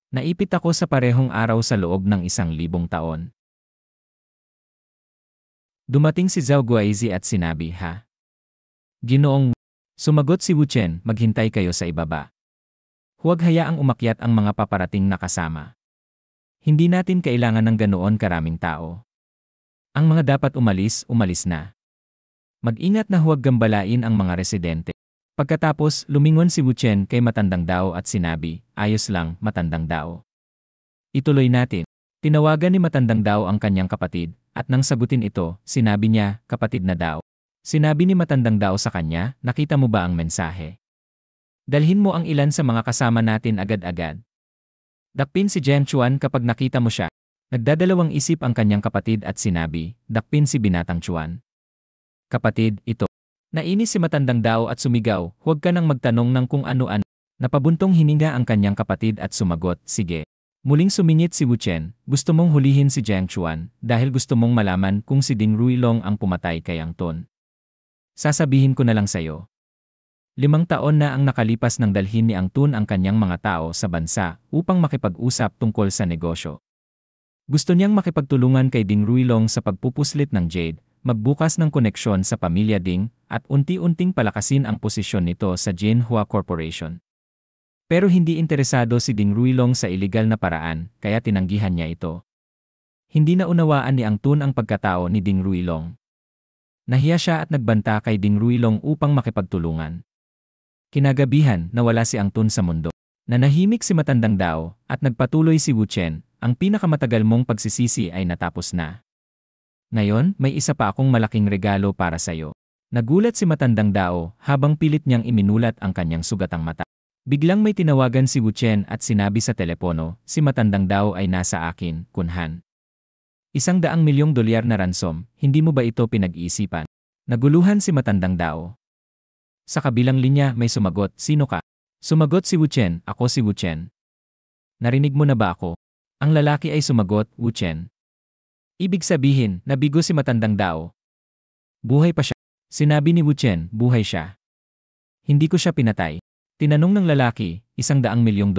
Naipit ako sa parehong araw sa loob ng 1,000 taon. Dumating si Zhao Guaizi at sinabi, "Ha? Ginoong," sumagot si Wu Chen, "maghintay kayo sa ibaba. Huwag hayaang umakyat ang mga paparating na kasama. Hindi natin kailangan ng ganoon karaming tao. Ang mga dapat umalis, umalis na. Mag-ingat na huwag gambalain ang mga residente." Pagkatapos, lumingon si Wu Chen kay Matandang Dao at sinabi, "Ayos lang, Matandang Dao. Ituloy natin." Tinawagan ni Matandang Dao ang kanyang kapatid, at nang sagutin ito, sinabi niya, "Kapatid na Dao." Sinabi ni Matandang Dao sa kanya, "Nakita mo ba ang mensahe? Dalhin mo ang ilan sa mga kasama natin agad-agad. Dakpin si Jiang Chuan kapag nakita mo siya." Nagdadalawang isip ang kanyang kapatid at sinabi, "Dakpin si Binatang Chuan." "Kapatid, ito." Nainis si Matandang Dao at sumigaw, "Huwag ka nang magtanong ng kung ano-ano." Napabuntong hininga ang kanyang kapatid at sumagot, "Sige." Muling sumingit si Wu Chen, "Gusto mong hulihin si Jiang Chuan dahil gusto mong malaman kung si Ding Ruilong ang pumatay kay Ang Tun. Sasabihin ko na lang sa'yo. 5 taon na ang nakalipas nang dalhin ni Ang Tun ang kanyang mga tao sa bansa upang makipag-usap tungkol sa negosyo. Gusto niyang makipagtulungan kay Ding Ruilong sa pagpupuslit ng jade, magbukas ng koneksyon sa pamilya Ding, at unti-unting palakasin ang posisyon nito sa Jinhua Corporation. Pero hindi interesado si Ding Ruilong sa iligal na paraan, kaya tinanggihan niya ito. Hindi na unawaan ni Ang Tun ang pagkatao ni Ding Ruilong. Nahiya siya at nagbanta kay Ding Ruilong upang makipagtulungan. Kinagabihan, nawala si Ang Tun sa mundo. Nanahimik si Matandang Dao, at nagpatuloy si Wu Chen, "Ang pinakamatagal mong pagsisisi ay natapos na. Ngayon, may isa pa akong malaking regalo para sa'yo." Nagulat si Matandang Dao habang pilit niyang iminulat ang kanyang sugatang mata. Biglang may tinawagan si Wu Chen at sinabi sa telepono, "Si Matandang Dao ay nasa akin, Kunhan. $100 milyong na ransom, hindi mo ba ito pinag-iisipan?" Naguluhan si Matandang Dao. Sa kabilang linya may sumagot, "Sino ka?" Sumagot si Wu Chen, "Ako si Wu Chen. Narinig mo na ba ako?" Ang lalaki ay sumagot, "Wu Chen." Ibig sabihin, nabigo si Matandang Dao. Buhay pa siya. Sinabi ni Wu Chen, "Buhay siya. Hindi ko siya pinatay." Tinanong ng lalaki, $100 milyong.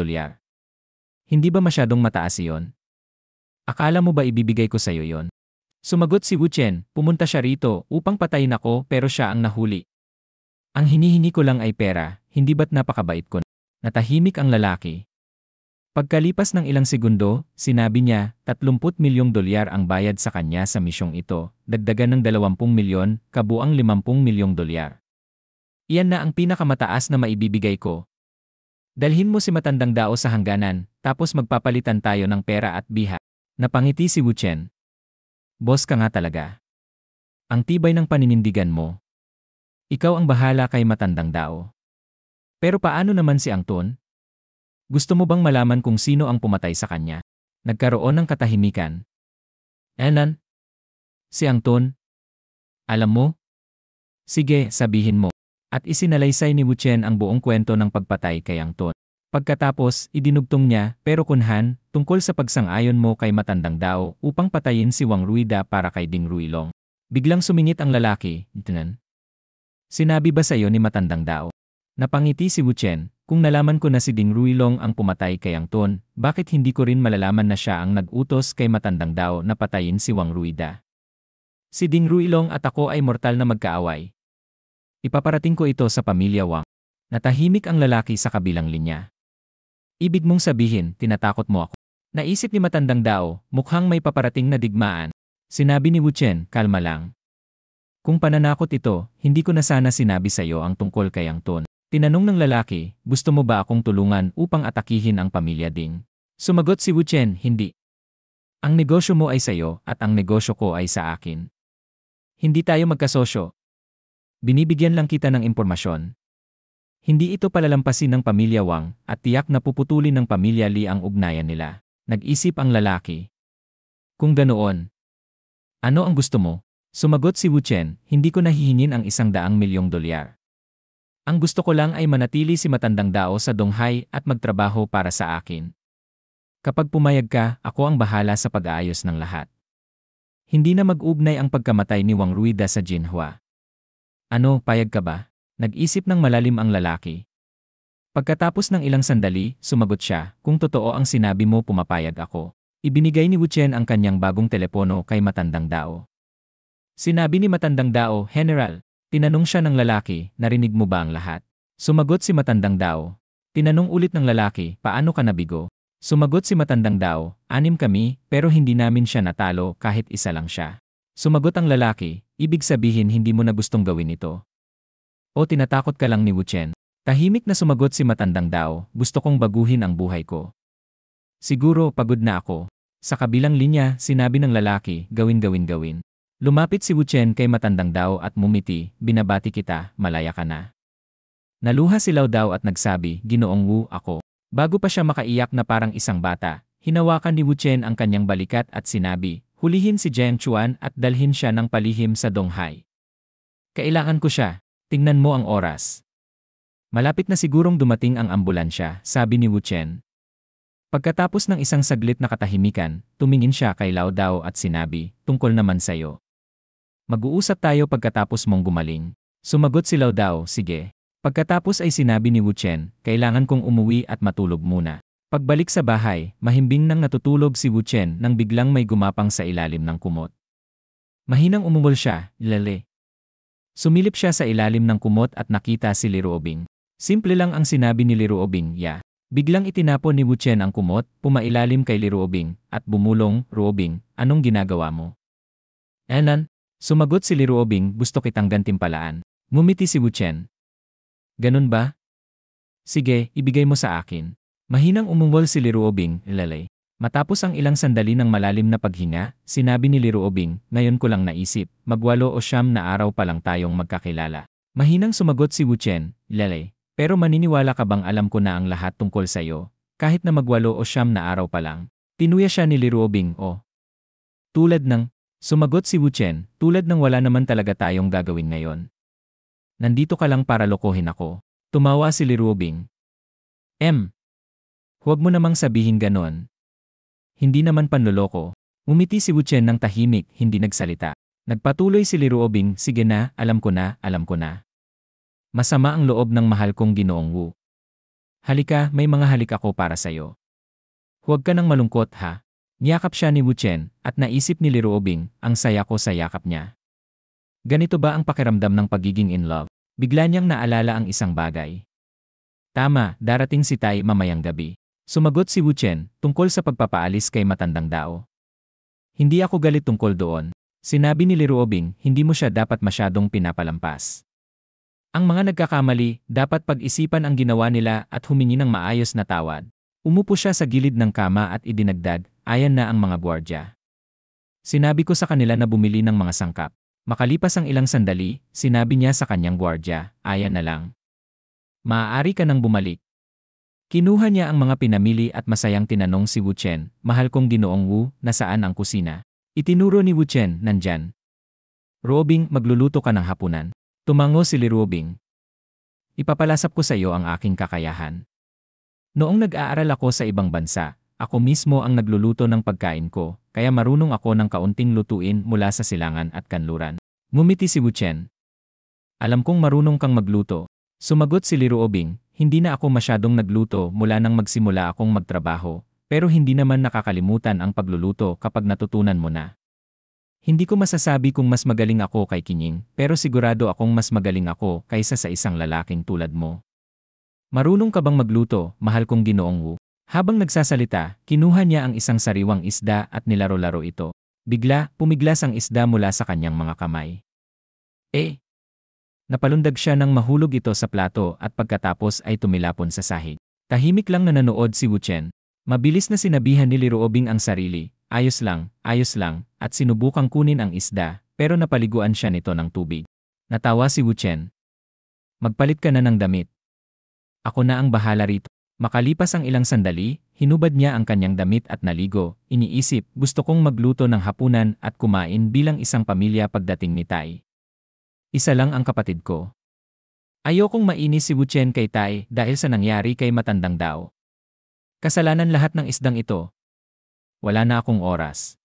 "Hindi ba masyadong mataas iyon? Akala mo ba ibibigay ko sa'yo yon?" Sumagot si Wu Chen, "Pumunta siya rito upang patayin ako pero siya ang nahuli. Ang hinihingi ko lang ay pera, hindi ba't napakabait ko?" Natahimik ang lalaki. Pagkalipas ng ilang segundo, sinabi niya, $30 milyong ang bayad sa kanya sa misyong ito, dagdagan ng 20 milyon, kabuang $50 milyong. Iyan na ang pinakamataas na maibibigay ko. Dalhin mo si Matandang Dao sa hangganan, tapos magpapalitan tayo ng pera at biha. Napangiti si Wu Chen. "Boss ka nga talaga. Ang tibay ng paninindigan mo. Ikaw ang bahala kay Matandang Dao. Pero paano naman si Ang Tun? Gusto mo bang malaman kung sino ang pumatay sa kanya?" Nagkaroon ng katahimikan. "Enan? Si Ang Tun? Alam mo? Sige, sabihin mo." At isinalaysay ni Wu Chen ang buong kwento ng pagpatay kay Ang Tun. Pagkatapos, idinugtong niya, "Pero Kunhan, tungkol sa pagsang-ayon mo kay Matandang Dao upang patayin si Wang Ruida para kay Ding Ruilong." Biglang sumingit ang lalaki, "Itinan? Sinabi ba sa'yo ni Matandang Dao?" Napangiti si Wu Chen, "Kung nalaman ko na si Ding Ruilong ang pumatay kay Ang Tun, bakit hindi ko rin malalaman na siya ang nag-utos kay Matandang Dao na patayin si Wang Ruida? Si Ding Ruilong at ako ay mortal na magkaaway. Ipaparating ko ito sa pamilya Wang." Natahimik ang lalaki sa kabilang linya. "Ibig mong sabihin, tinatakot mo ako?" Naisip ni Matandang Dao, mukhang may paparating na digmaan. Sinabi ni Wu Chen, "Kalma lang. Kung pananakot ito, hindi ko na sana sinabi sa'yo ang tungkol kay Ang Tun." Tinanong ng lalaki, "Gusto mo ba akong tulungan upang atakihin ang pamilya Ding?" Sumagot si Wu Chen, "Hindi. Ang negosyo mo ay sa'yo at ang negosyo ko ay sa akin. Hindi tayo magkasosyo. Binibigyan lang kita ng impormasyon. Hindi ito palalampasin ng pamilya Wang at tiyak na puputulin ng pamilya Li ang ugnayan nila." Nag-isip ang lalaki. "Kung ganoon, ano ang gusto mo?" Sumagot si Wu Chen, "Hindi ko nahihingin ang $100 milyong. Ang gusto ko lang ay manatili si Matandang Dao sa Donghai at magtrabaho para sa akin. Kapag pumayag ka, ako ang bahala sa pag-aayos ng lahat. Hindi na mag-ugnay ang pagkamatay ni Wang Ruida sa Jinhua. Ano, payag ka ba?" Nag-isip ng malalim ang lalaki. Pagkatapos ng ilang sandali, sumagot siya, kung totoo ang sinabi mo pumapayag ako. Ibinigay ni Wu Chen ang kanyang bagong telepono kay Matandang Dao. Sinabi ni Matandang Dao, General, tinanong siya ng lalaki, narinig mo ba ang lahat? Sumagot si Matandang Dao. Tinanong ulit ng lalaki, paano ka nabigo? Sumagot si Matandang Dao, 6 kami, pero hindi namin siya natalo kahit isa lang siya. Sumagot ang lalaki, ibig sabihin hindi mo na gustong gawin ito. O tinatakot ka lang ni Wu Chen? Tahimik na sumagot si Matandang Dao, gusto kong baguhin ang buhay ko. Siguro pagod na ako. Sa kabilang linya, sinabi ng lalaki, gawin. Lumapit si Wu Chen kay Matandang Dao at mumiti, binabati kita, malaya ka na. Naluha si Lao Dao at nagsabi, Ginoong Wu, ako. Bago pa siya makaiyak na parang isang bata, hinawakan ni Wu Chen ang kanyang balikat at sinabi, hulihin si Jiang Chuan at dalhin siya ng palihim sa Donghai. Kailangan ko siya, tingnan mo ang oras. Malapit na sigurong dumating ang ambulansya, sabi ni Wu Chen. Pagkatapos ng isang saglit na katahimikan, tumingin siya kay Lao Dao at sinabi, tungkol naman sa'yo. Mag-uusap tayo pagkatapos mong gumaling. Sumagot si Lao Dao, sige. Pagkatapos ay sinabi ni Wu Chen, kailangan kong umuwi at matulog muna. Pagbalik sa bahay, mahimbing nang natutulog si Wu Chen nang biglang may gumapang sa ilalim ng kumot. Mahinang umungol siya, lale. Sumilip siya sa ilalim ng kumot at nakita si Li Ruobing. Simple lang ang sinabi ni Li Ruobing, ya. Biglang itinapon ni Wu Chen ang kumot, pumailalim kay Li Ruobing, at bumulong, Ruobing, anong ginagawa mo? Enan, sumagot si Li Ruobing, gusto kitang gantimpalaan. Ngumiti si Wu Chen. Ganun ba? Sige, ibigay mo sa akin. Mahinang umungol si Li Ruobing, lalay. Matapos ang ilang sandali ng malalim na paghinga, sinabi ni Li Ruobing, ngayon ko lang naisip, 8 o 9 na araw pa lang tayong magkakilala. Mahinang sumagot si Wu Chen, lalay. Pero maniniwala ka bang alam ko na ang lahat tungkol sa'yo, kahit na 8 o 9 na araw pa lang? Tinuya siya ni Li Ruobing, o. Tulad ng, sumagot si Wu Chen, tulad ng wala naman talaga tayong gagawin ngayon. Nandito ka lang para lokohin ako. Tumawa si Li Ruobing. Huwag mo namang sabihin ganon. Hindi naman panloloko. Umiti si Wu Chen ng tahimik, hindi nagsalita. Nagpatuloy si Li Ruobing, sige na, alam ko na. Masama ang loob ng mahal kong Ginoong Wu. Halika, may mga halik ako para sa'yo. Huwag ka nang malungkot ha. Niyakap siya ni Wu Chen, at naisip ni Li Ruobing, ang saya ko sa yakap niya. Ganito ba ang pakiramdam ng pagiging in love? Bigla niyang naalala ang isang bagay. Tama, darating si Tai mamayang gabi. Sumagot si Wu Chen, tungkol sa pagpapaalis kay Matandang Dao. Hindi ako galit tungkol doon. Sinabi ni Li Ruobing, hindi mo siya dapat masyadong pinapalampas. Ang mga nagkakamali, dapat pag-isipan ang ginawa nila at humingi ng maayos na tawad. Umupo siya sa gilid ng kama at idinagdag, ayan na ang mga gwardya. Sinabi ko sa kanila na bumili ng mga sangkap. Makalipas ang ilang sandali, sinabi niya sa kanyang gwardya, ayan na lang. Maaari ka nang bumalik. Kinuha niya ang mga pinamili at masayang tinanong si Wu Chen, mahal kong Ginoong Wu, nasaan ang kusina? Itinuro ni Wu Chen, nandyan. Ruobing, magluluto ka ng hapunan. Tumango si Li Ruobing. Ipapalasap ko sa iyo ang aking kakayahan. Noong nag-aaral ako sa ibang bansa, ako mismo ang nagluluto ng pagkain ko, kaya marunong ako ng kaunting lutuin mula sa silangan at kanluran. Ngumiti si Wu Chen. Alam kong marunong kang magluto. Sumagot si Li Ruobing, hindi na ako masyadong nagluto mula nang magsimula akong magtrabaho, pero hindi naman nakakalimutan ang pagluluto kapag natutunan mo na. Hindi ko masasabi kung mas magaling ako kay Kinying, pero sigurado akong mas magaling ako kaysa sa isang lalaking tulad mo. Marunong ka bang magluto, mahal kong Ginoong Wu? Habang nagsasalita, kinuha niya ang isang sariwang isda at nilaro-laro ito. Bigla, pumiglas ang isda mula sa kanyang mga kamay. Napalundag siya nang mahulog ito sa plato at pagkatapos ay tumilapon sa sahig. Tahimik lang na nanood si Wu Chen. Mabilis na sinabihan ni Li Ruobing ang sarili, ayos lang, at sinubukang kunin ang isda, pero napaliguan siya nito ng tubig. Natawa si Wu Chen. Magpalit ka na ng damit. Ako na ang bahala rito. Makalipas ang ilang sandali, hinubad niya ang kanyang damit at naligo. Iniisip, gusto kong magluto ng hapunan at kumain bilang isang pamilya pagdating ni Tai. Isa lang ang kapatid ko. Ayokong mainis si Wu Chen kay Tai dahil sa nangyari kay Matandang Dao. Kasalanan lahat ng isdang ito. Wala na akong oras.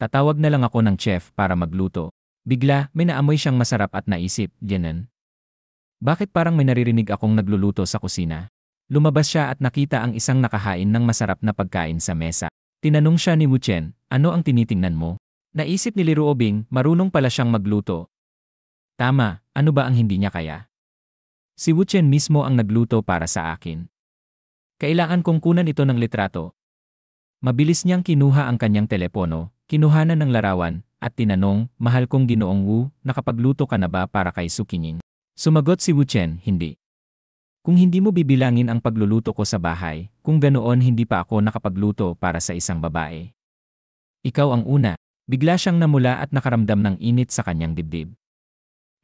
Tatawag na lang ako ng chef para magluto. Bigla, may naamoy siyang masarap at naisip, Jianan. Bakit parang may naririnig akong nagluluto sa kusina? Lumabas siya at nakita ang isang nakahain ng masarap na pagkain sa mesa. Tinanong siya ni Wuchen, ano ang tinitingnan mo? Naisip ni Liruobing, marunong pala siyang magluto. Tama, ano ba ang hindi niya kaya? Si Wuchen mismo ang nagluto para sa akin. Kailangan kong kunan ito ng litrato. Mabilis niyang kinuha ang kanyang telepono, kinuhanan ng larawan, at tinanong, mahal kong Ginoong Wu, nakapagluto ka na ba para kay Su Qingning? Sumagot si Wuchen, hindi. Kung hindi mo bibilangin ang pagluluto ko sa bahay, kung ganoon hindi pa ako nakapagluto para sa isang babae. Ikaw ang una. Bigla siyang namula at nakaramdam ng init sa kanyang dibdib.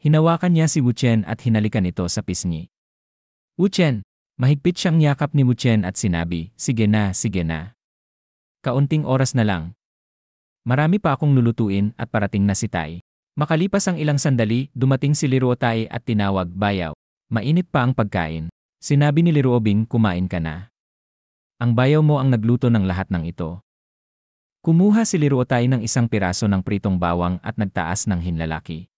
Hinawakan niya si Wuchen at hinalikan ito sa pisngi. Wuchen! Mahigpit siyang yakap ni Wuchen at sinabi, sige na, sige na. Kaunting oras na lang. Marami pa akong lulutuin at parating na si Tai. Makalipas ang ilang sandali, dumating si Liruotai at tinawag, bayaw. Mainit pa ang pagkain. Sinabi ni Liruobing, kumain ka na. Ang bayaw mo ang nagluto ng lahat ng ito. Kumuha si Liruotai ng isang piraso ng pritong bawang at nagtaas ng hinlalaki.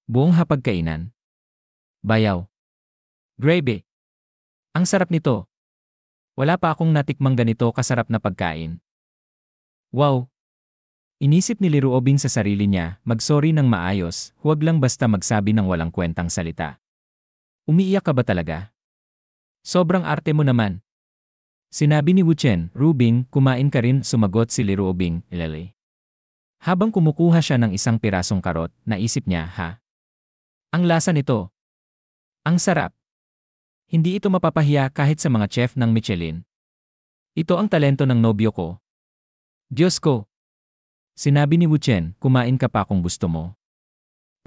Buong hapagkainan. Bayaw. Grabe. Ang sarap nito. Wala pa akong natikmang ganito kasarap na pagkain. Wow. Inisip ni Liruobing sa sarili niya, magsorry ng maayos, huwag lang basta magsabi ng walang kwentang salita. Umiiyak ka ba talaga? Sobrang arte mo naman. Sinabi ni Wuchen, Rubing, kumain ka rin, sumagot si Liruobing, ilali. Habang kumukuha siya ng isang pirasong karot, naisip niya, ha? Ang lasa nito. Ang sarap. Hindi ito mapapahiya kahit sa mga chef ng Michelin. Ito ang talento ng nobyo ko. Diyos ko. Sinabi ni Wuchen, kumain ka pa kung gusto mo.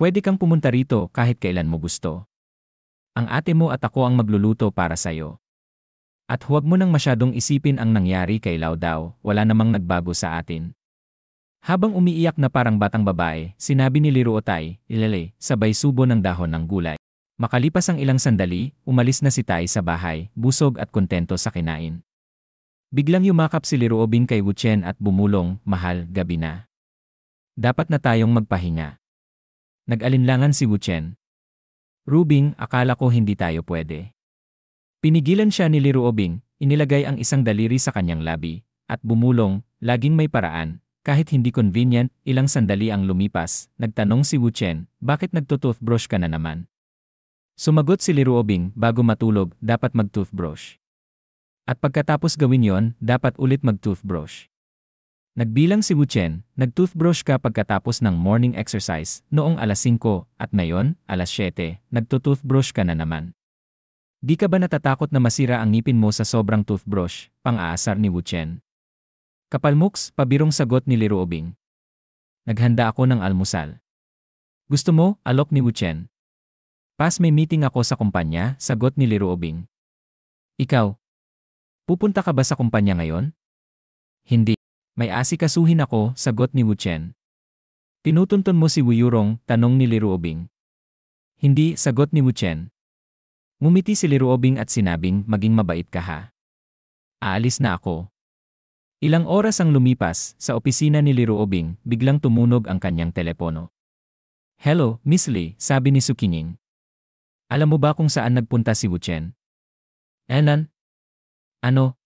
Pwede kang pumunta rito kahit kailan mo gusto. Ang ate mo at ako ang magluluto para sa'yo. At huwag mo nang masyadong isipin ang nangyari kay Lao Dao, wala namang nagbago sa atin. Habang umiiyak na parang batang babae, sinabi ni Liruotai, ilale, sabay subo ng dahon ng gulay. Makalipas ang ilang sandali, umalis na si Tai sa bahay, busog at kontento sa kinain. Biglang yumakap si Liruobing kay Wuchen at bumulong, mahal, gabi na. Dapat na tayong magpahinga. Nag-alinlangan si Wuchen. Rubing, akala ko hindi tayo pwede. Pinigilan siya ni Liruobing, inilagay ang isang daliri sa kanyang labi, at bumulong, laging may paraan, kahit hindi convenient, ilang sandali ang lumipas, nagtanong si Wuchen, bakit nagtutoothbrush ka na naman? Sumagot si Liruobing, bago matulog, dapat mag-toothbrush. At pagkatapos gawin yon, dapat ulit mag-toothbrush. Nagbilang si Wuchen, nag-toothbrush ka pagkatapos ng morning exercise, noong alas 5, at ngayon, alas 7, nagtutoothbrush ka na naman. Di ka ba natatakot na masira ang ngipin mo sa sobrang toothbrush? Pang-aasar ni Wuchen. Kapalmuks, pabirong sagot ni Liruobing. Naghanda ako ng almusal. Gusto mo? Alok ni Wuchen. Pas may meeting ako sa kumpanya, sagot ni Liruobing. Ikaw? Pupunta ka ba sa kumpanya ngayon? Hindi. May asikasuhin ako, sagot ni Wuchen. Tinutuntun mo si Wuyurong, tanong ni Liruobing. Hindi, sagot ni Wuchen. Ngumiti si Liruobing at sinabing, maging mabait ka ha. Aalis na ako. Ilang oras ang lumipas, sa opisina ni Liruobing, biglang tumunog ang kanyang telepono. Hello, Miss Lee, sabi ni Su Qingning. Alam mo ba kung saan nagpunta si Wuchen? Enan? Ano?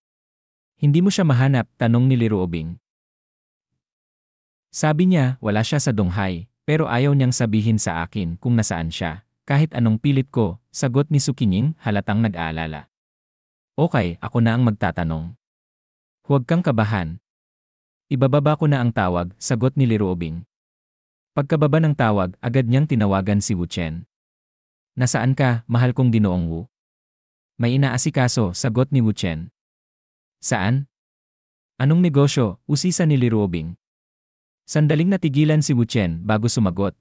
Hindi mo siya mahanap, tanong ni Liruobing. Sabi niya, wala siya sa Donghai, pero ayaw niyang sabihin sa akin kung nasaan siya. Kahit anong pilit ko, sagot ni Su Qingning, halatang nag-aalala. Okay, ako na ang magtatanong. Huwag kang kabahan. Ibababa ko na ang tawag, sagot ni Liruobing. Pagkababa ng tawag, agad niyang tinawagan si Wuchen. Nasaan ka, mahal kong Ginoong Wu? May inaasikaso, sagot ni Wuchen. Saan? Anong negosyo? Usisa ni Liruobing. Sandaling natigilan si Wuchen bago sumagot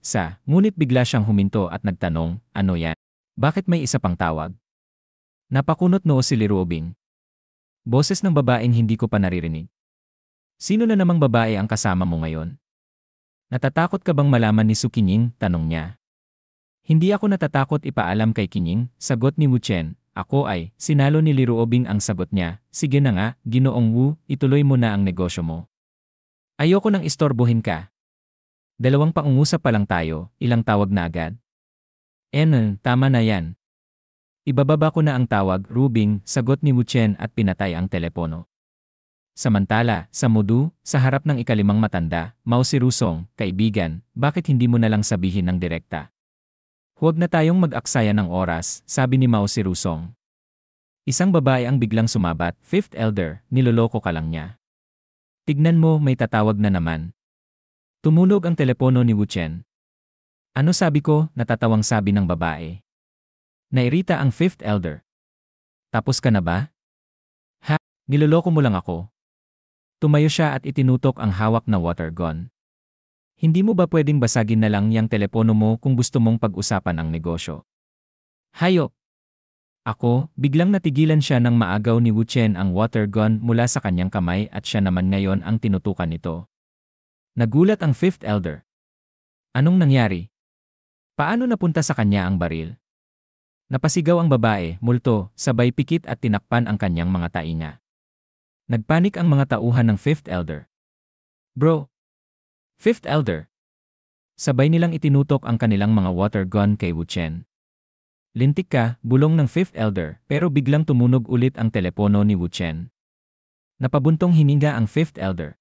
ngunit bigla siyang huminto at nagtanong, ano yan? Bakit may isa pang tawag? Napakunot noo si Liruobing. Boses ng babaeng hindi ko pa naririnig. Sino na namang babae ang kasama mo ngayon? Natatakot ka bang malaman ni Su Qingning? Tanong niya. Hindi ako natatakot ipaalam kay Qingning, sagot ni Wuchen. Ako ay, sinalo ni Liruobing ang sagot niya. Sige na nga, Ginoong Wu, ituloy mo na ang negosyo mo. Ayoko nang istorbohin ka. Dalawang pangungusap pa lang tayo, ilang tawag na agad. Tama na yan. Ibababa ko na ang tawag, Rubing, sagot ni Wuchen at pinatay ang telepono. Samantala, sa Modu, sa harap ng ikalimang matanda, Mao si Rusong, kaibigan, bakit hindi mo na lang sabihin ng direkta? Huwag na tayong mag-aksaya ng oras, sabi ni Mao si Rusong. Isang babae ang biglang sumabat, Fifth Elder, niloloko ka lang niya. Tignan mo, may tatawag na naman. Tumunog ang telepono ni Wuchen. Ano sabi ko, natatawang sabi ng babae. Nairita ang Fifth Elder. Tapos ka na ba? Ha, niloloko mo lang ako. Tumayo siya at itinutok ang hawak na water gun. Hindi mo ba pwedeng basagin na lang yang telepono mo kung gusto mong pag-usapan ang negosyo? Hayop! Ako, biglang natigilan siya nang maagaw ni Wuchen ang water gun mula sa kanyang kamay at siya naman ngayon ang tinutukan nito. Nagulat ang Fifth Elder. Anong nangyari? Paano napunta sa kanya ang baril? Napasigaw ang babae, multo, sabay pikit at tinakpan ang kanyang mga tainga. Nagpanik ang mga tauhan ng Fifth Elder. Bro! Fifth Elder! Sabay nilang itinutok ang kanilang mga water gun kay Wuchen. Lintik ka, bulong ng Fifth Elder, pero biglang tumunog ulit ang telepono ni Wuchen. Napabuntong hininga ang Fifth Elder.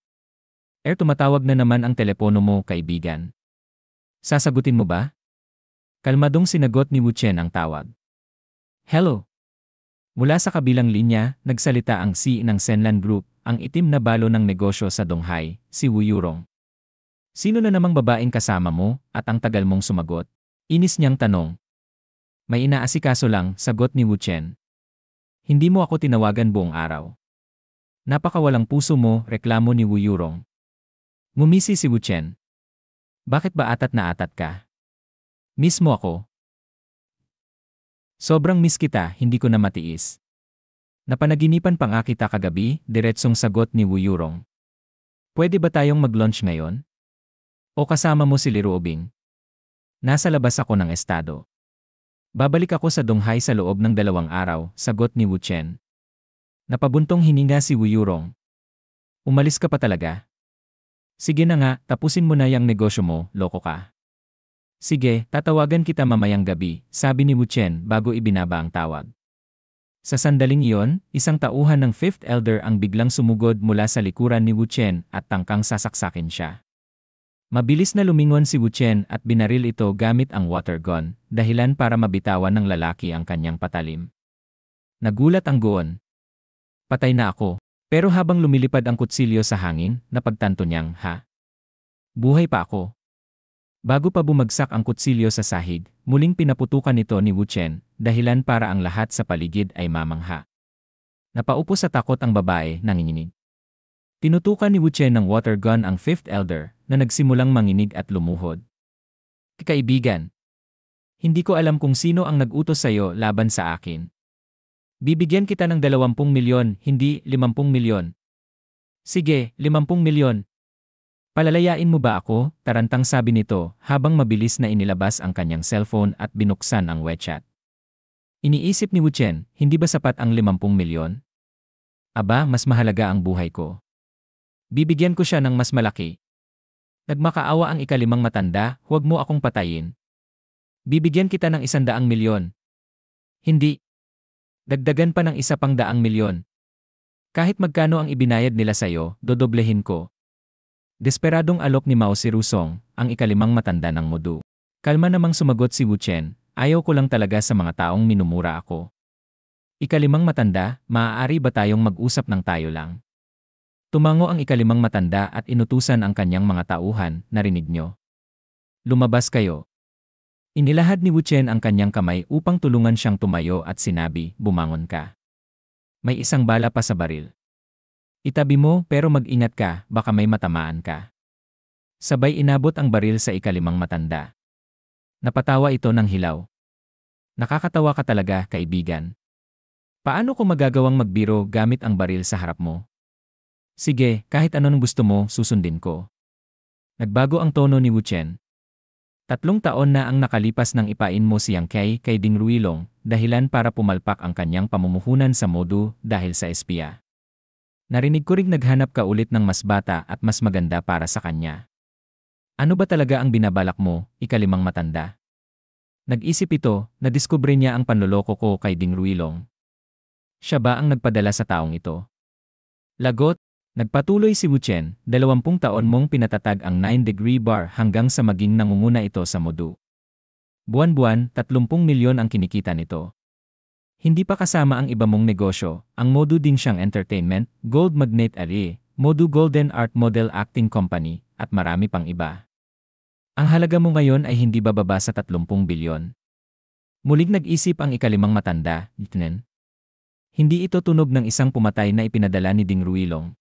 Tumatawag na naman ang telepono mo, kaibigan. Sasagutin mo ba? Kalmadong sinagot ni Wuchen ang tawag. Hello! Mula sa kabilang linya, nagsalita ang CEO ng Senlan Group, ang itim na balo ng negosyo sa Donghai, si Wu Yurong. Sino na namang babaeng kasama mo, at ang tagal mong sumagot? Inis niyang tanong. May inaasikaso lang, sagot ni Wuchen. Hindi mo ako tinawagan buong araw. Napakawalang puso mo, reklamo ni Wu Yurong. Ngumisi si Wuchen. Bakit ba atat na atat ka? Miss mo ako. Sobrang miss kita, hindi ko na matiis. Napanaginipan pa nga kita kagabi, diretsong sagot ni Wu Yurong. Pwede ba tayong mag-lunch ngayon? O kasama mo si Lirobing? Nasa labas ako ng estado. Babalik ako sa Donghai sa loob ng 2 araw, sagot ni Wuchen. Napabuntong hininga si Wu Yurong. Umalis ka pa talaga? Sige na nga, tapusin mo na yung negosyo mo, loko ka. Sige, tatawagan kita mamayang gabi, sabi ni Wuchen bago ibinaba ang tawag. Sa sandaling iyon, isang tauhan ng Fifth Elder ang biglang sumugod mula sa likuran ni Wuchen at tangkang sasaksakin siya. Mabilis na lumingon si Wuchen at binaril ito gamit ang water gun, dahilan para mabitawan ng lalaki ang kanyang patalim. Nagulat ang goon. Patay na ako, pero habang lumilipad ang kutsilyo sa hangin, napagtanto niyang, buhay pa ako. Bago pa bumagsak ang kutsilyo sa sahig, muling pinaputukan ito ni Wuchen, dahilan para ang lahat sa paligid ay mamangha. Napaupo sa takot ang babae, nanginginig. Tinutukan ni Wuchen ng water gun ang Fifth Elder, na nagsimulang manginig at lumuhod. Kaibigan, hindi ko alam kung sino ang nag-utos sa'yo laban sa akin. Bibigyan kita ng 20 milyon, hindi 50 milyon. Sige, 50 milyon. Palalayain mo ba ako? Tarantang sabi nito habang mabilis na inilabas ang kanyang cellphone at binuksan ang WeChat. Iniisip ni Wuchen, hindi ba sapat ang 50 milyon? Aba, mas mahalaga ang buhay ko. Bibigyan ko siya ng mas malaki. Nagmakaawa ang ikalimang matanda, huwag mo akong patayin. Bibigyan kita ng 100 milyon. Hindi. Dagdagan pa ng 1 pang 100 milyon. Kahit magkano ang ibinayad nila sa'yo, dodoblehin ko. Desperadong alok ni Mao si Rusong, ang ikalimang matanda ng Modu. Kalma namang sumagot si Wuchen, ayaw ko lang talaga sa mga taong minumura ako. Ikalimang matanda, maaari ba tayong mag-usap ng tayo lang? Tumango ang ikalimang matanda at inutusan ang kanyang mga tauhan, narinig nyo. Lumabas kayo. Inilahad ni Wuchen ang kanyang kamay upang tulungan siyang tumayo at sinabi, bumangon ka. May 1 bala pa sa baril. Itabi mo pero mag-ingat ka, baka may matamaan ka. Sabay inabot ang baril sa ikalimang matanda. Napatawa ito ng hilaw. Nakakatawa ka talaga, kaibigan. Paano ko magagawang magbiro gamit ang baril sa harap mo? Sige, kahit anong gusto mo, susundin ko. Nagbago ang tono ni Wuchen. 3 taon na ang nakalipas nang ipain mo siyang kay Ding Ruilong, dahilan para pumalpak ang kanyang pamumuhunan sa Modu dahil sa espiya. Narinig ko ring naghanap ka ulit ng mas bata at mas maganda para sa kanya. Ano ba talaga ang binabalak mo, ikalimang matanda? Nag-isip ito, nadiskubre niya ang panloloko ko kay Ding Ruilong. Siya ba ang nagpadala sa taong ito? Lagot, nagpatuloy si Wu Chen, 20 taon mong pinatatag ang 9-degree bar hanggang sa maging nangunguna ito sa Modu. Buwan-buwan, 30 milyon ang kinikita nito. Hindi pa kasama ang iba mong negosyo, ang Modu Dingxiang Entertainment, Gold Magnet Ali, Modu Golden Art Model Acting Company, at marami pang iba. Ang halaga mo ngayon ay hindi bababa sa 30 bilyon. Muling nag-isip ang ikalimang matanda, Yitnen. Hindi ito tunog ng isang pumatay na ipinadala ni Ding Ruilong.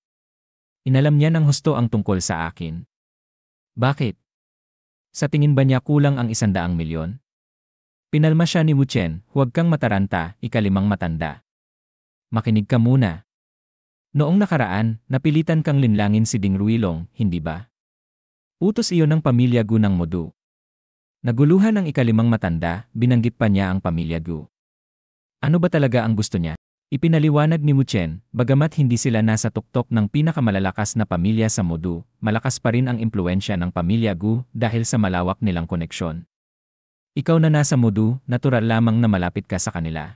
Inalam niya ng husto ang tungkol sa akin. Bakit? Sa tingin ba niya kulang ang 100 milyon? Pinalma siya ni Wu Chen, huwag kang mataranta, ikalimang matanda. Makinig ka muna. Noong nakaraan, napilitan kang linlangin si Ding Ruilong, hindi ba? Utos iyon ng pamilya Gu ng Modu. Naguluhan ang ikalimang matanda, binanggit pa niya ang pamilya Gu. Ano ba talaga ang gusto niya? Ipinaliwanag ni Wu Chen, bagamat hindi sila nasa tuktok ng pinakamalalakas na pamilya sa Modu, malakas pa rin ang impluensya ng pamilya Gu dahil sa malawak nilang koneksyon. Ikaw na nasa Modu, natural lamang na malapit ka sa kanila.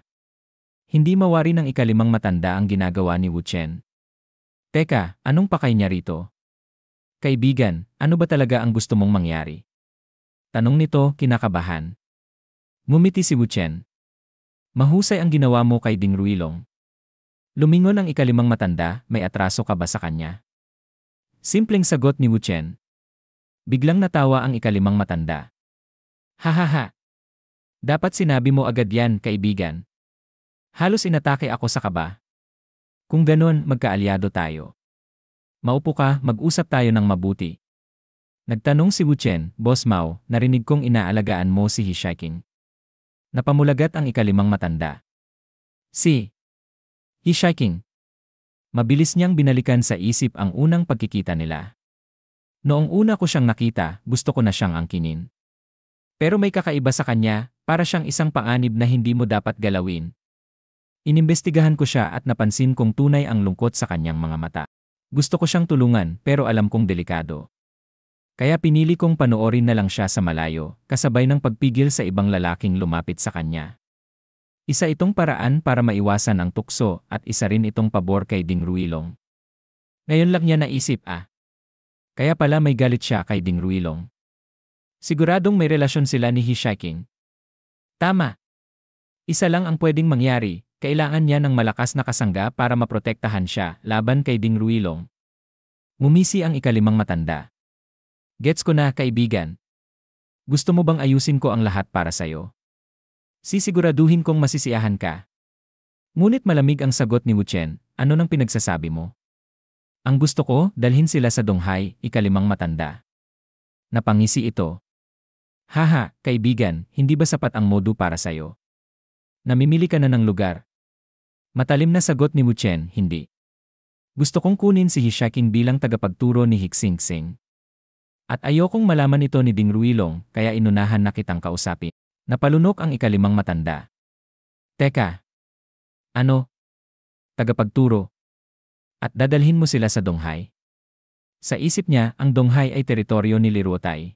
Hindi mawari ng ikalimang matanda ang ginagawa ni Wu Chen. Teka, anong pakay niya rito? Kaibigan, ano ba talaga ang gusto mong mangyari? Tanong nito, kinakabahan. Ngumiti si Wu Chen. Mahusay ang ginawa mo kay Ding Ruilong. Lumingon ang ikalimang matanda, may atraso ka ba sa kanya? Simpleng sagot ni Wu Chen. Biglang natawa ang ikalimang matanda. Hahaha. Dapat sinabi mo agad yan, kaibigan. Halos inatake ako sa kaba. Kung ganon, magkaalyado tayo. Maupo ka, mag-usap tayo ng mabuti. Nagtanong si Wu Chen, Boss Mao, narinig kong inaalagaan mo si Hishaiking. Napamulagat ang ikalimang matanda. Si Hishaiking. Mabilis niyang binalikan sa isip ang unang pagkikita nila. Noong una ko siyang nakita, gusto ko na siyang angkinin. Pero may kakaiba sa kanya, para siyang isang panganib na hindi mo dapat galawin. Inimbestigahan ko siya at napansin kong tunay ang lungkot sa kanyang mga mata. Gusto ko siyang tulungan pero alam kong delikado. Kaya pinili kong panoorin na lang siya sa malayo, kasabay ng pagpigil sa ibang lalaking lumapit sa kanya. Isa itong paraan para maiwasan ang tukso at isa rin itong pabor kay Ding Ruilong. Ngayon lang niya naisip Kaya pala may galit siya kay Ding Ruilong. Siguradong may relasyon sila ni Hishaiking. Tama. Isa lang ang pwedeng mangyari, kailangan niya ng malakas na kasangga para maprotektahan siya laban kay Ding Ruilong. Ngumisi ang ikalimang matanda. Gets ko na, kaibigan. Gusto mo bang ayusin ko ang lahat para sa'yo? Sisiguraduhin kong masisiyahan ka. Ngunit malamig ang sagot ni Wu Chen, ano nang pinagsasabi mo? Ang gusto ko, dalhin sila sa Donghai, ikalimang matanda. Napangisi ito. Haha, kaibigan, hindi ba sapat ang Modu para sa'yo? Namimili ka na ng lugar. Matalim na sagot ni Wu Chen, hindi. Gusto kong kunin si Hishaiking bilang tagapagturo ni Hixingsing. At ayokong malaman ito ni Ding Ruilong, kaya inunahan na kitang kausapin. Napalunok ang ikalimang matanda. Teka. Ano? Tagapagturo. At dadalhin mo sila sa Donghai? Sa isip niya, ang Donghai ay teritoryo ni Liruotay.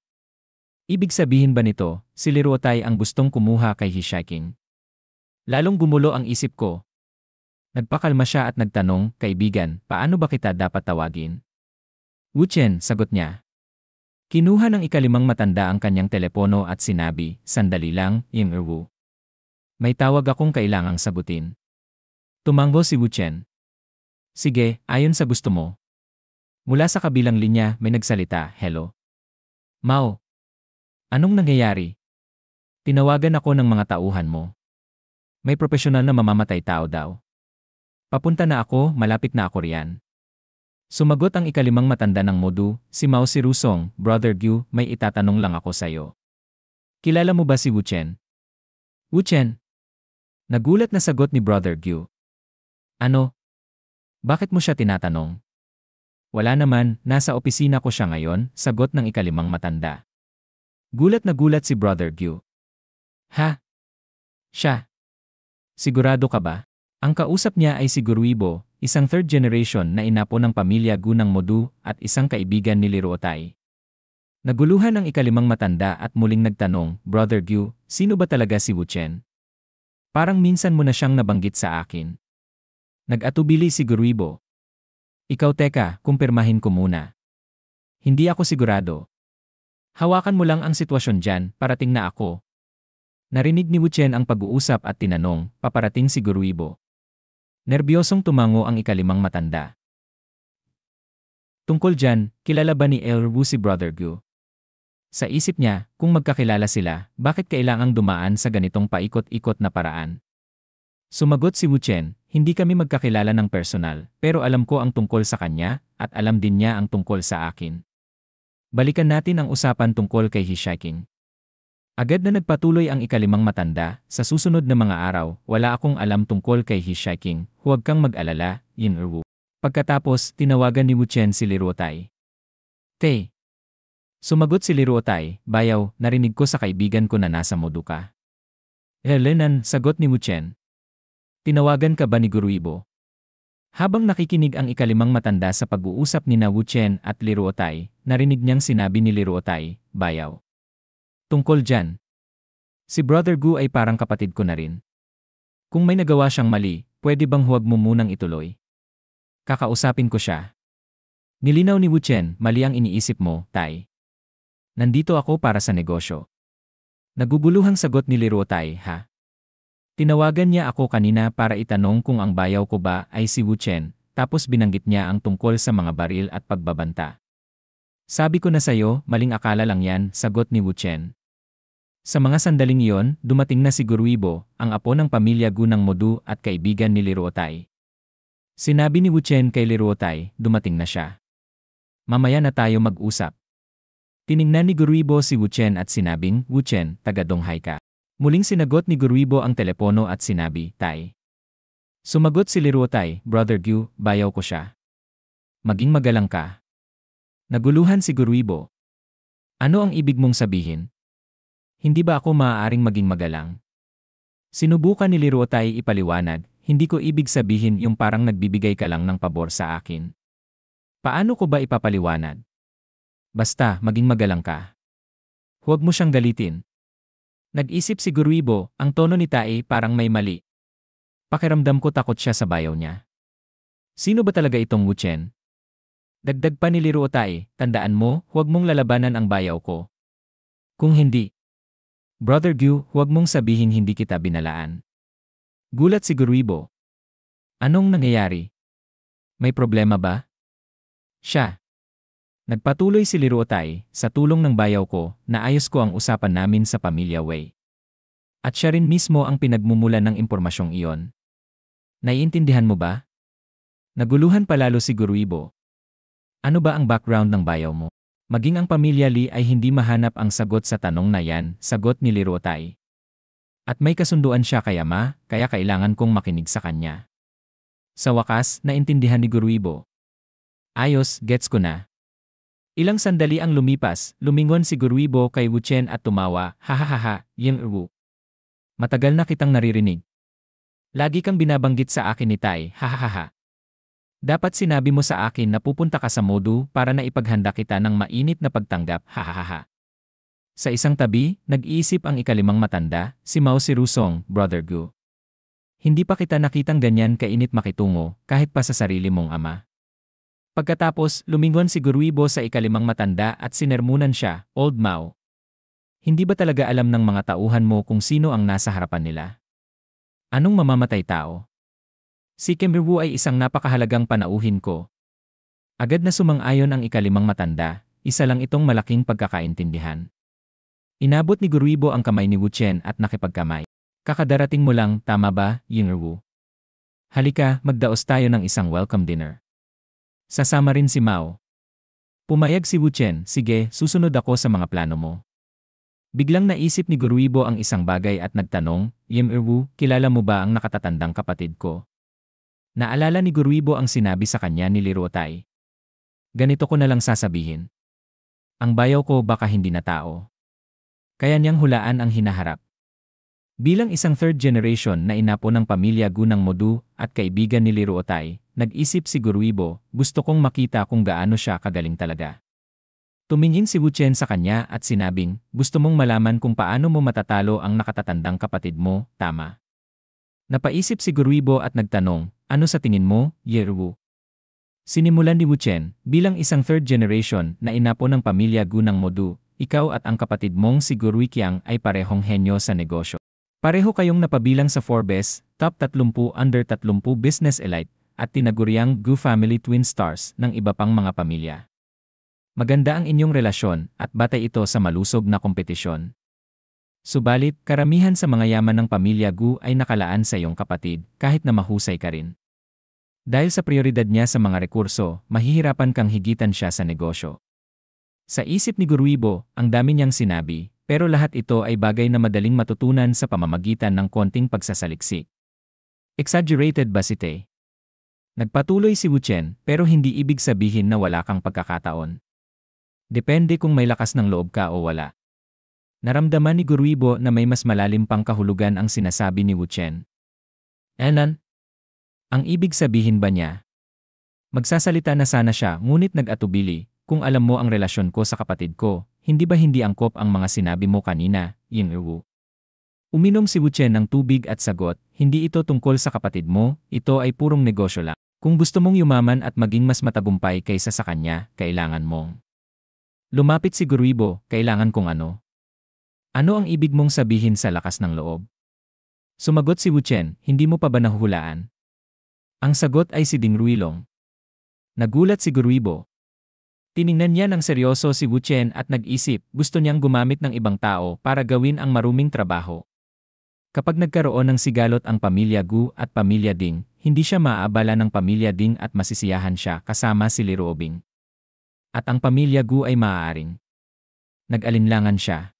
Ibig sabihin ba nito, si Liruotay ang gustong kumuha kay Hishaiking? Lalong gumulo ang isip ko. Nagpakalma siya at nagtanong, kaibigan, paano ba kita dapat tawagin? Wu Chen, sagot niya. Kinuha ng ikalimang matanda ang kanyang telepono at sinabi, sandali lang, Ying Erwu. May tawag akong kailangang sagutin. Tumango si Wu Chen. Sige, ayon sa gusto mo. Mula sa kabilang linya, may nagsalita, hello. Mao. Anong nangyayari? Tinawagan ako ng mga tauhan mo. May profesional na mamamatay tao daw. Papunta na ako, malapit na ako riyan. Sumagot ang ikalimang matanda ng Modu, si Mao si Rusong, Brother Gu, may itatanong lang ako sa'yo. Kilala mo ba si Wu Chen? Wu Chen? Nagulat na sagot ni Brother Gu. Ano? Bakit mo siya tinatanong? Wala naman, nasa opisina ko siya ngayon, sagot ng ikalimang matanda. Gulat na gulat si Brother Gu. Ha? Siya? Sigurado ka ba? Ang kausap niya ay si Guruibo, isang third generation na inapo ng pamilya Gu ng Modu at isang kaibigan ni Liruotay. Naguluhan ang ikalimang matanda at muling nagtanong, Brother Gyu, sino ba talaga si Wu Chen? Parang minsan mo na siyang nabanggit sa akin. Nag-atubili si Guruibo. Ikaw teka, kumpirmahin ko muna. Hindi ako sigurado. Hawakan mo lang ang sitwasyon dyan, parating na ako. Narinig ni Wu Chen ang pag-uusap at tinanong, paparating si Guruibo. Nerbyosong tumango ang ikalimang matanda. Tungkol dyan, kilala ba ni Wu si Brother Gyu? Sa isip niya, kung magkakilala sila, bakit kailangang dumaan sa ganitong paikot-ikot na paraan? Sumagot si Wu Chen, hindi kami magkakilala ng personal, pero alam ko ang tungkol sa kanya, at alam din niya ang tungkol sa akin. Balikan natin ang usapan tungkol kay Hishiking. Agad na nagpatuloy ang ikalimang matanda, sa susunod na mga araw, wala akong alam tungkol kay Hishiking, huwag kang mag-alala, Yin-Wu. Pagkatapos, tinawagan ni Wu Chen si Liruotai. Te. Sumagot si Liruotai, bayaw, narinig ko sa kaibigan ko na nasa modu ka. Helenan, sagot ni Wu Chen. Tinawagan ka ba ni Guruibo? Habang nakikinig ang ikalimang matanda sa pag-uusap ni Wu Chen at Liruotai, narinig niyang sinabi ni Liruotai, bayaw. Tungkol dyan. Si Brother Gu ay parang kapatid ko na rin. Kung may nagawa siyang mali, pwede bang huwag mo munang ituloy? Kakausapin ko siya. Nilinaw ni Wu Chen, mali ang iniisip mo, Tai. Nandito ako para sa negosyo. Naguguluhang sagot ni Liruotai, ha? Tinawagan niya ako kanina para itanong kung ang bayaw ko ba ay si Wu Chen, tapos binanggit niya ang tungkol sa mga baril at pagbabanta. Sabi ko na sayo, maling akala lang yan, sagot ni Wu Chen. Sa mga sandaling iyon, dumating na si Guruibo, ang apo ng pamilya Gu ng Modu at kaibigan ni Liruotai. Sinabi ni Wu Chen kay Liruotai, dumating na siya. Mamaya na tayo mag-usap. Tiningnan ni Guruibo si Wu Chen at sinabing, Wu Chen, taga-Donghai ka. Muling sinagot ni Guruibo ang telepono at sinabi, Tai. Sumagot si Liruotai, Brother Gyu, bayaw ko siya. Maging magalang ka. Naguluhan si Guruibo. Ano ang ibig mong sabihin? Hindi ba ako maaaring maging magalang? Sinubukan ni Liruotai ipaliwanag, hindi ko ibig sabihin yung parang nagbibigay ka lang ng pabor sa akin. Paano ko ba ipapaliwanag? Basta, maging magalang ka. Huwag mo siyang galitin. Nag-isip si Guruibo, ang tono ni Tai parang may mali. Pakiramdam ko takot siya sa bayaw niya. Sino ba talaga itong Wu Chen? Dagdag pa ni Liruotai, tandaan mo, huwag mong lalabanan ang bayaw ko. Kung hindi, Brother Gyu, huwag mong sabihin hindi kita binalaan. Gulat si Guruibo. Anong nangyayari? May problema ba? Siya. Nagpatuloy si Liruotai, sa tulong ng bayaw ko, naayos ko ang usapan namin sa pamilya Wei. At siya rin mismo ang pinagmumulan ng impormasyong iyon. Naiintindihan mo ba? Naguluhan palalo si Guruibo. Ano ba ang background ng bayaw mo? Maging ang pamilya Li ay hindi mahanap ang sagot sa tanong na yan, sagot ni Liruotai. At may kasunduan siya kay ama, kaya kailangan kong makinig sa kanya. Sa wakas, naintindihan ni Guruibo. Ayos, gets ko na. Ilang sandali ang lumipas, lumingon si Guruibo kay Wu Chen at tumawa, hahaha, Yin-Wu. Matagal na kitang naririnig. Lagi kang binabanggit sa akin ni Tai, hahaha. Dapat sinabi mo sa akin na pupunta ka sa Modu para na ipaghanda kita ng mainit na pagtanggap, hahaha. Sa isang tabi, nag-iisip ang ikalimang matanda, si Mao si Rusong, Brother Gu. Hindi pa kita nakitang ganyan kainit makitungo, kahit pa sa sarili mong ama. Pagkatapos, lumingon si Guruibo sa ikalimang matanda at sinermunan siya, Old Mao. Hindi ba talaga alam ng mga tauhan mo kung sino ang nasa harapan nila? Anong mamamatay tao? Si Kemirwu ay isang napakahalagang panauhin ko. Agad na sumang-ayon ang ikalimang matanda, isa lang itong malaking pagkakaintindihan. Inabot ni Guruibo ang kamay ni Wu Chen at nakipagkamay. Kakadarating mo lang, tama ba, Yin-Wu? Halika, magdaos tayo ng isang welcome dinner. Sasama rin si Mao. Pumayag si Wu Chen, sige, susunod ako sa mga plano mo. Biglang naisip ni Guruibo ang isang bagay at nagtanong, Yin-Wu, kilala mo ba ang nakatatandang kapatid ko? Naalala ni Guruibo ang sinabi sa kanya ni Liruotai. Ganito ko na lang sasabihin. Ang bayaw ko baka hindi na tao. Kaya niyang hulaan ang hinaharap. Bilang isang third generation na inapo ng pamilya Gu ng Modu at kaibigan ni Liruotai, nag-isip si Guruibo, gusto kong makita kung gaano siya kagaling talaga. Tumingin si Wu Chen sa kanya at sinabing, gusto mong malaman kung paano mo matatalo ang nakatatandang kapatid mo, tama? Napaisip si Guruibo at nagtanong, ano sa tingin mo, Ye Wu? Sinimulan ni Wu Chen, bilang isang third generation na inapo ng pamilya Gu ng Modu, ikaw at ang kapatid mong si Gurui Qiang ay parehong henyo sa negosyo. Pareho kayong napabilang sa Forbes, Top 30 Under 30 Business Elite, at tinaguriang Gu Family Twin Stars ng iba pang mga pamilya. Maganda ang inyong relasyon at batay ito sa malusog na kompetisyon. Subalit, karamihan sa mga yaman ng pamilya Gu ay nakalaan sa iyong kapatid kahit na mahusay ka rin. Dahil sa prioridad niya sa mga rekurso, mahihirapan kang higitan siya sa negosyo. Sa isip ni Guruibo, ang dami niyang sinabi, pero lahat ito ay bagay na madaling matutunan sa pamamagitan ng konting pagsasaliksik. Exaggerated ba si Te? Nagpatuloy si Wu Chen, pero hindi ibig sabihin na wala kang pagkakataon. Depende kung may lakas ng loob ka o wala. Naramdaman ni Guruibo na may mas malalim pang kahulugan ang sinasabi ni Wu Chen. Enan? Ang ibig sabihin ba niya? Magsasalita na sana siya ngunit nag-atubili, kung alam mo ang relasyon ko sa kapatid ko, hindi ba hindi angkop ang mga sinabi mo kanina, Yin Wu? Uminom si Wu Chen ng tubig at sagot, hindi ito tungkol sa kapatid mo, ito ay purong negosyo lang. Kung gusto mong yumaman at maging mas matagumpay kaysa sa kanya, kailangan mong. Lumapit si Guruibo, kailangan kong ano? Ano ang ibig mong sabihin sa lakas ng loob? Sumagot si Wu Chen, hindi mo pa ba nahuhulaan? Ang sagot ay si Ding Ruilong. Nagulat si Guruibo. Tiningnan niya ng seryoso si Wu Chen at nag-isip, gusto niyang gumamit ng ibang tao para gawin ang maruming trabaho. Kapag nagkaroon ng sigalot ang pamilya Gu at pamilya Ding, hindi siya maaabala ng pamilya Ding at masisiyahan siya kasama si Li Ruobing. At ang pamilya Gu ay maaaring. Nag-alinlangan siya.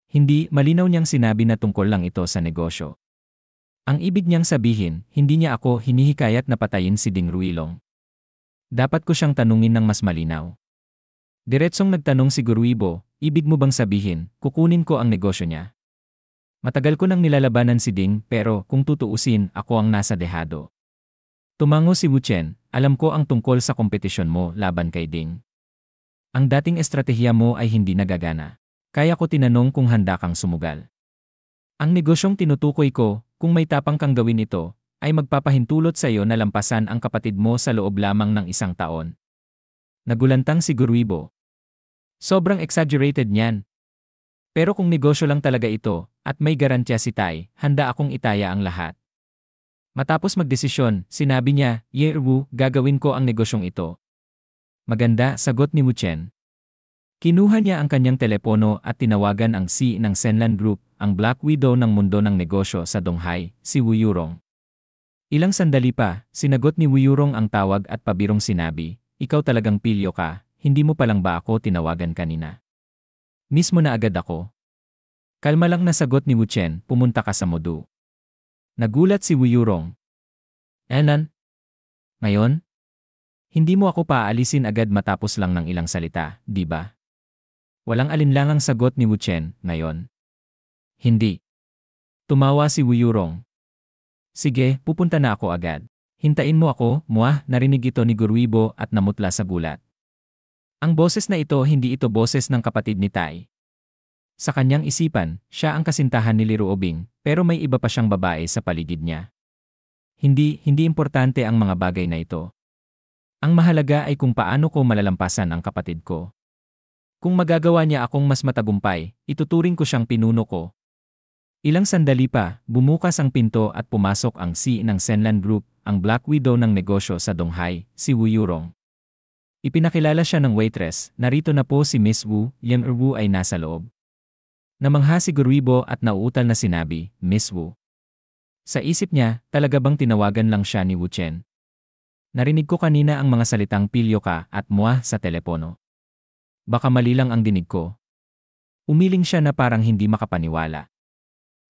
Hindi, malinaw niyang sinabi na tungkol lang ito sa negosyo. Ang ibig niyang sabihin, hindi niya ako hinihikayat na patayin si Ding Ruilong. Dapat ko siyang tanungin ng mas malinaw. Diretsong nagtanong si Guruibo, ibig mo bang sabihin, kukunin ko ang negosyo niya? Matagal ko nang nilalabanan si Ding pero kung tutuusin, ako ang nasa dehado. Tumango si Wu Chen, alam ko ang tungkol sa kompetisyon mo laban kay Ding. Ang dating estratehiya mo ay hindi nagagana. Kaya ko tinanong kung handa kang sumugal. Ang negosyong tinutukoy ko, kung may tapang kang gawin ito, ay magpapahintulot sa iyo na lampasan ang kapatid mo sa loob lamang ng 1 taon. Nagulantang si Guruibo. Sobrang exaggerated niyan. Pero kung negosyo lang talaga ito, at may garantya si Tai, handa akong itaya ang lahat. Matapos magdesisyon, sinabi niya, Ye Wu, gagawin ko ang negosyong ito. Maganda, sagot ni Wu Chen. Kinuha niya ang kanyang telepono at tinawagan ang C ng Senlan Group, ang Black Widow ng mundo ng negosyo sa Donghai, si Wu Yurong. Ilang sandali pa, sinagot ni Wu Yurong ang tawag at pabirong sinabi, ikaw talagang pilyo ka, hindi mo palang ba ako tinawagan kanina? Mismo na agad ako. Kalma lang na sagot ni Wu Chen, pumunta ka sa Modu. Nagulat si Wu Yurong. Enan? Ngayon? Hindi mo ako paalisin agad matapos lang ng ilang salita, di ba? Walang alinlangang sagot ni Wu Chen, ngayon. Hindi. Tumawa si Wu Yurong. Sige, pupunta na ako agad. Hintayin mo ako, muah, narinig ito ni Guruibo at namutla sa gulat. Ang boses na ito hindi ito boses ng kapatid ni Tai. Sa kanyang isipan, siya ang kasintahan ni Li Ruobing, pero may iba pa siyang babae sa paligid niya. Hindi importante ang mga bagay na ito. Ang mahalaga ay kung paano ko malalampasan ang kapatid ko. Kung magagawa niya akong mas matagumpay, ituturing ko siyang pinuno ko. Ilang sandali pa, bumukas ang pinto at pumasok ang C ng Senlan Group, ang Black Widow ng negosyo sa Donghai, si Wu Yurong. Ipinakilala siya ng waitress, narito na po si Miss Wu, Yang Wu ay nasa loob. Namangha si Guruibo at nauutal na sinabi, Miss Wu. Sa isip niya, talaga bang tinawagan lang siya ni Wu Chen? Narinig ko kanina ang mga salitang pilyo ka at muah sa telepono. Baka mali lang ang dinig ko. Umiling siya na parang hindi makapaniwala.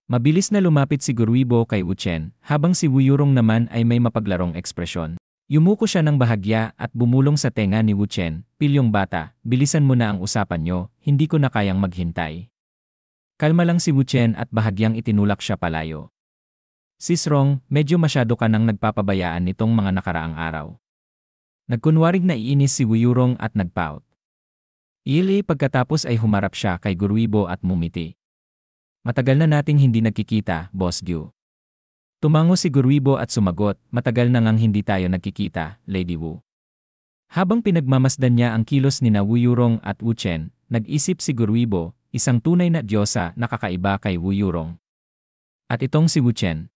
Mabilis na lumapit si Guruibo kay Wu Chen, habang si Wu Yurong naman ay may mapaglarong ekspresyon. Yumuko siya ng bahagya at bumulong sa tenga ni Wu Chen, pilyong bata, bilisan mo na ang usapan nyo, hindi ko na kayang maghintay. Kalma lang si Wu Chen at bahagyang itinulak siya palayo. Sis Rong, medyo masyado ka nang nagpapabayaan nitong mga nakaraang araw. Nagkunwarig na iinis si Wu Yurong at nagpout. Ili pagkatapos ay humarap siya kay Guruibo at mumiti. Matagal na nating hindi nagkikita, Boss Gyu. Tumango si Guruibo at sumagot, matagal na ngang hindi tayo nagkikita, Lady Wu. Habang pinagmamasdan niya ang kilos ni na Wu Yurong at Wu Chen, nag-isip si Guruibo, isang tunay na diyosa na kakaiba kay Wu Yurong. At itong si Wu Chen.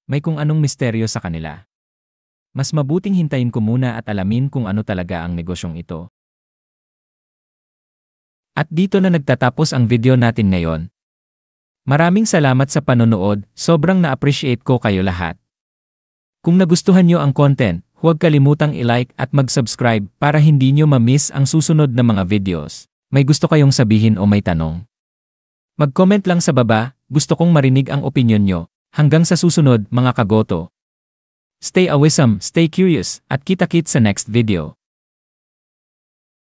May kung anong misteryo sa kanila. Mas mabuting hintayin ko muna at alamin kung ano talaga ang negosyong ito. At dito na nagtatapos ang video natin ngayon. Maraming salamat sa panonood, sobrang na-appreciate ko kayo lahat. Kung nagustuhan nyo ang content, huwag kalimutang i-like at mag-subscribe para hindi nyo ma-miss ang susunod na mga videos. May gusto kayong sabihin o may tanong? Mag-comment lang sa baba, gusto kong marinig ang opinyon nyo. Hanggang sa susunod mga kagoto. Stay awesome, stay curious, at kita-kits sa next video.